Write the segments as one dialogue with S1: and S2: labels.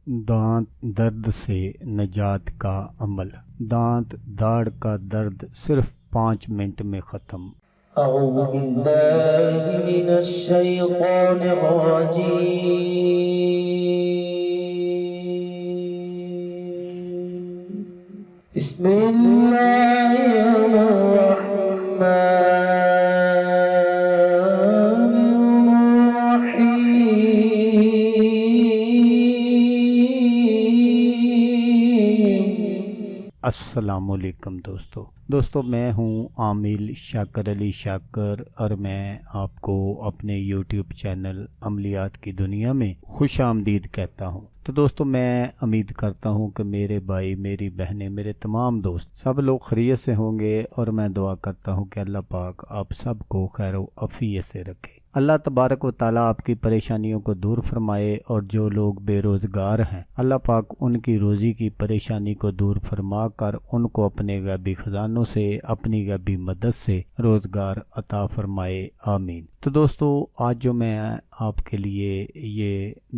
S1: دانت درد سے نجات کا عمل۔ دانت داڑھ کا درد صرف 5 منٹ میں ختم۔
S2: اعوذ باللہ من الشیطان الرجیم، بسم اللہ الرحمن الرحیم۔
S1: السلام علیکم دوستو، میں ہوں عامل شاکر علی شاکر، اور میں آپ کو اپنے یوٹیوب چینل عملیات کی دنیا میں خوش آمدید کہتا ہوں۔ تو دوستو، میں امید کرتا ہوں کہ میرے بھائی، میری بہنیں، میرے تمام دوست سب لوگ خیریت سے ہوں گے، اور میں دعا کرتا ہوں کہ اللہ پاک آپ سب کو خیر و عافیت سے رکھے۔ اللہ تبارک و تعالیٰ آپ کی پریشانیوں کو دور فرمائے، اور جو لوگ بے روزگار ہیں اللہ پاک ان کی روزی کی پریشانی کو دور فرما کر ان کو اپنے غیبی خزانوں سے، اپنی غیبی مدد سے روزگار عطا فرمائے، آمین۔ تو دوستو، آج جو میں آپ کے لیے یہ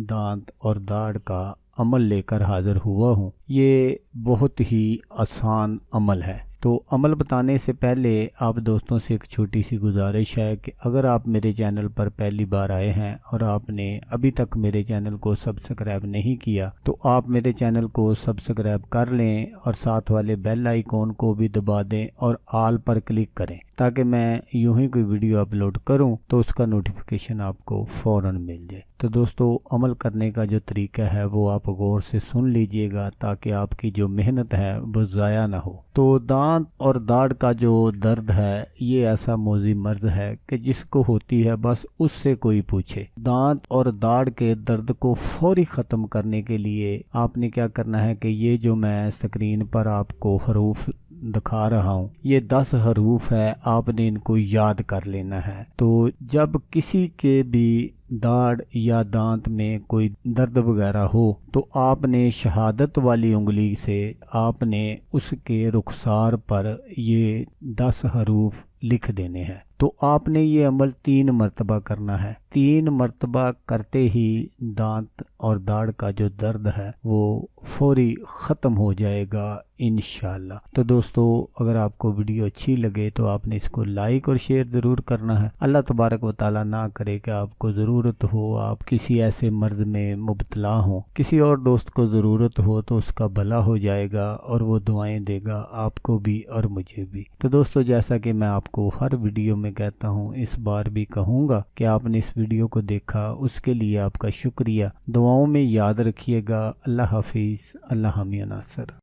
S1: دانت اور داڑھ کا عمل لے کر حاضر ہوا ہوں، یہ بہت ہی آسان عمل ہے۔ تو عمل بتانے سے پہلے آپ دوستوں سے ایک چھوٹی سی گزارش ہے کہ اگر آپ میرے چینل پر پہلی بار آئے ہیں اور آپ نے ابھی تک میرے چینل کو سبسکرائب نہیں کیا، تو آپ میرے چینل کو سبسکرائب کر لیں اور ساتھ والے بیل آئیکن کو بھی دبا دیں اور آل پر کلک کریں، تاکہ میں یوں ہی کوئی ویڈیو اپلوڈ کروں تو اس کا نوٹیفیکیشن آپ کو فوراً مل جائے۔ تو دوستو، عمل کرنے کا جو طریقہ ہے وہ آپ غور سے سن لیجئے گا، تاکہ آپ کی جو محنت ہے وہ ضائع نہ ہو۔ تو دانت اور داڑھ کا جو درد ہے، یہ ایسا موذی مرض ہے کہ جس کو ہوتی ہے بس اس سے کوئی پوچھے۔ دانت اور داڑھ کے درد کو فوری ختم کرنے کے لیے آپ نے کیا کرنا ہے کہ یہ جو میں اسکرین پر آپ کو حروف دکھا رہا ہوں، یہ 10 حروف ہے، آپ نے ان کو یاد کر لینا ہے۔ تو جب کسی کے بھی داڑھ یا دانت میں کوئی درد وغیرہ ہو تو آپ نے شہادت والی انگلی سے آپ نے اس کے رخسار پر یہ 10 حروف لکھ دینے ہیں۔ تو آپ نے یہ عمل 3 مرتبہ کرنا ہے۔ 3 مرتبہ کرتے ہی دانت اور داڑھ کا جو درد ہے وہ فوری ختم ہو جائے گا انشاءاللہ۔ تو دوستو، اگر آپ کو ویڈیو اچھی لگے تو آپ نے اس کو لائک اور شیئر ضرور کرنا ہے۔ اللہ تبارک و تعالیٰ نہ کرے کہ آپ کو ضرورت ہو، آپ کسی ایسے مرض میں مبتلا ہوں، کسی اور دوست کو ضرورت ہو تو اس کا بھلا ہو جائے گا اور وہ دعائیں دے گا آپ کو بھی اور مجھے بھی۔ تو دوستو، جیسا کہ میں آپ کو ہر ویڈیو میں کہتا ہوں، اس بار بھی کہوں گا کہ آپ نے اس ویڈیو کو دیکھا، اس کے لیے آپ کا شکریہ۔ دعاؤں میں یاد رکھیے گا۔ اللہ حافظ، اللہ حامی ناصر۔